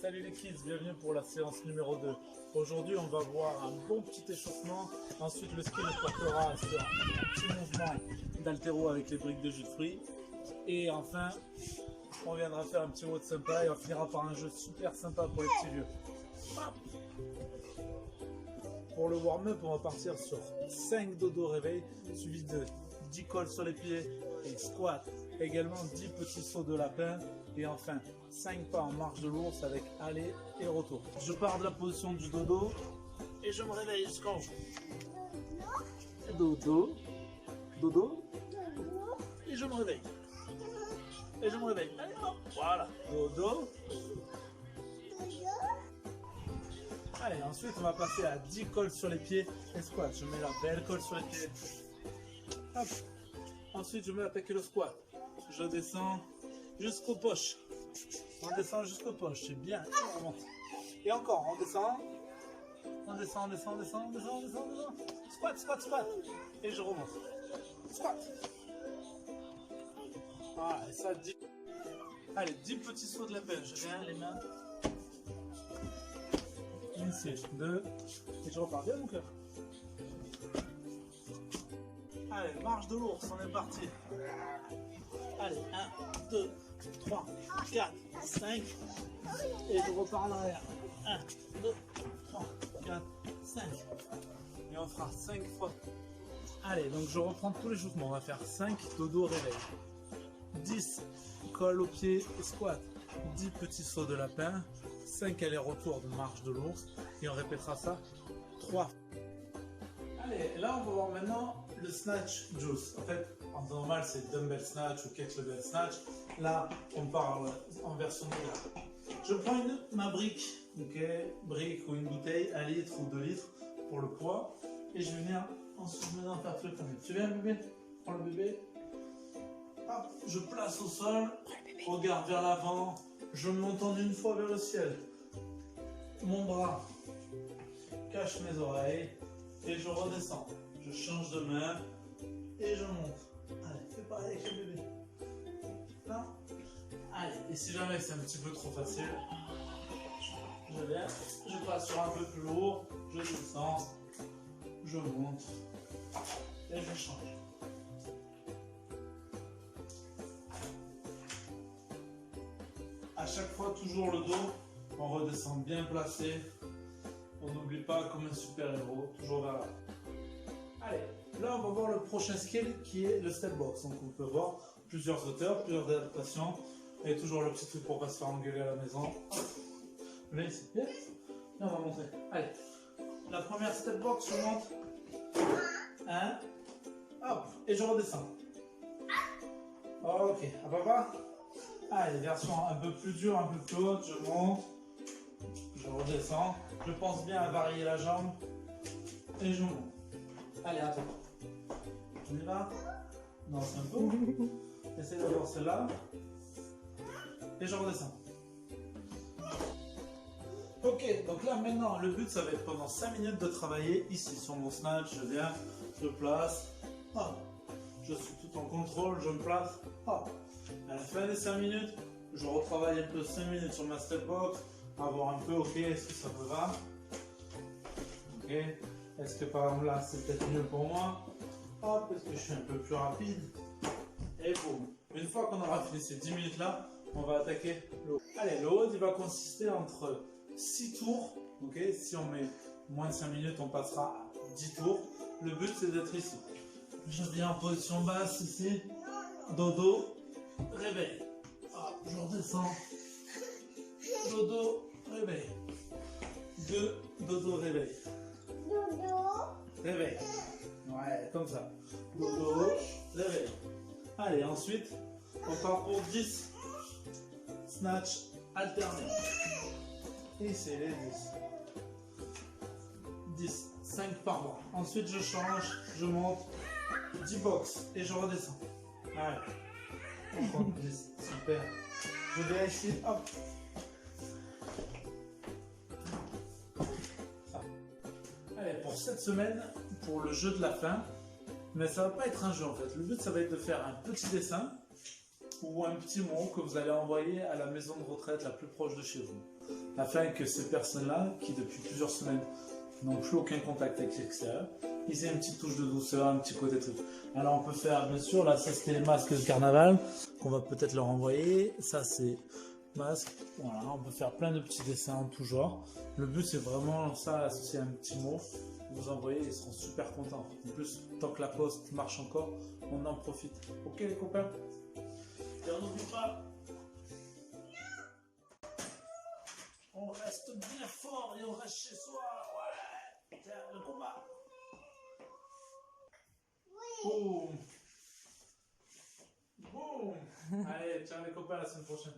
Salut les kids, bienvenue pour la séance numéro 2. Aujourd'hui on va voir un bon petit échauffement, ensuite le ski nous portera sur un petit mouvement d'haltéro avec les briques de jus de fruits. Et enfin, on viendra faire un petit mot de sympa et on finira par un jeu super sympa pour les petits vieux. Pour le warm-up, on va partir sur 5 dodo réveil, suivi de 10 cols sur les pieds et squat. Également 10 petits sauts de lapin et enfin 5 pas en marche de l'ours avec aller et retour. Je pars de la position du dodo et je me réveille jusqu'en haut. Dodo, dodo, et je me réveille. Et je me réveille. Allez, hop, voilà. Dodo. Allez, ensuite on va passer à 10 cols sur les pieds et squat. Je mets la belle colle sur les pieds. Hop. Ensuite je mets attaquer le squat. Je descends jusqu'aux poches. On descend jusqu'aux poches, c'est bien. On remonte. Et encore, on descend. On descend, on descend, on descend, on descend, on descend, on descend. Squat, squat, squat. Et je remonte. Squat. Voilà, et ça, 10. Allez, 10 petits sauts de lapin. Je viens, les mains. Ici, 2. Et je repars bien mon cœur. Allez, marche de l'ours, on est parti. Allez, 1, 2, 3, 4, 5. Et je repars en arrière. 1, 2, 3, 4, 5. Et on fera 5 fois. Allez, donc je reprends tous les mouvements. On va faire 5 dodo réveil. 10 colle au pied et squat. 10 petits sauts de lapin. 5 allers-retours de marche de l'ours. Et on répétera ça 3 fois. Allez, là on va voir maintenant le snatch juice. En fait, en temps normal c'est dumbbell snatch ou kettlebell snatch. Là, on parle en version de. Je prends ma brique, ok, brique ou une bouteille, 1 litre ou 2 litres pour le poids. Et je vais venir ensuite maintenant faire tout le temps. Tu viens bébé? Prends le bébé. Hop, je place au sol, regarde vers l'avant, je monte en une fois vers le ciel. Mon bras cache mes oreilles. Et je redescends, je change de main et je monte. Allez, fais pareil avec le bébé. Là. Allez, et si jamais c'est un petit peu trop facile, je viens, je passe sur un peu plus lourd, je descends, je monte et je change. À chaque fois, toujours le dos, on redescend bien placé. On n'oublie pas comme un super-héros, toujours vers là. Allez, là on va voir le prochain skill qui est le step box. Donc on peut voir plusieurs hauteurs, plusieurs adaptations. Et toujours le petit truc pour pas se faire engueuler à la maison. Là ici, bien. Là on va monter. Allez, la première step box, je monte. 1, hop, et je redescends. Ok, à papa. Allez, version un peu plus dure, un peu plus haute, je monte. Je redescends, je pense bien à varier la jambe et je monte. Allez, attends. On y va? Non, c'est un peu. Essaye d'avoir celle-là. Et je redescends. Ok, donc là maintenant, le but ça va être pendant 5 minutes de travailler ici sur mon snatch. Je viens, je place, hop. Je suis tout en contrôle, je me place, hop. À la fin des 5 minutes, je retravaille un peu 5 minutes sur ma step box. Voir un peu, ok, est-ce que ça me va? Ok, est-ce que par exemple là c'est peut-être mieux pour moi? Hop, est-ce que je suis un peu plus rapide? Et boum. Une fois qu'on aura fini ces 10 minutes là, on va attaquer le haut. Allez, le haut il va consister entre 6 tours. Ok, si on met moins de 5 minutes, on passera à 10 tours. Le but c'est d'être ici. Je viens en position basse ici, dodo, réveil. Hop, je redescends. Dodo, réveil. 2, dodo, réveil. Dodo. Réveil. Ouais, comme ça. Dodo, réveil. Allez, ensuite, on part pour 10. Snatch alterné. Et c'est les 10. 10, 5 par mois. Ensuite, je change, je monte. 10 box et je redescends. Allez. On compte 10. Super. Je viens ici, hop. Allez, pour cette semaine, pour le jeu de la fin, mais ça va pas être un jeu en fait. Le but, ça va être de faire un petit dessin ou un petit mot que vous allez envoyer à la maison de retraite la plus proche de chez vous. afin que ces personnes-là, qui depuis plusieurs semaines n'ont plus aucun contact avec l'extérieur, ils aient une petite touche de douceur, un petit côté truc. Alors on peut faire, bien sûr, là ça c'était les masques de carnaval, qu'on va peut-être leur envoyer. Ça c'est masque, voilà, on peut faire plein de petits dessins en tout genre. Le but c'est vraiment ça, associer un petit mot, vous envoyez, ils seront super contents. En plus, tant que la poste marche encore, on en profite. Ok les copains? Et on n'oublie pas, on reste bien fort et on reste chez soi. Ouais. Tiens, le combat. Boum. Boum. Allez, ciao les copains, à la semaine prochaine.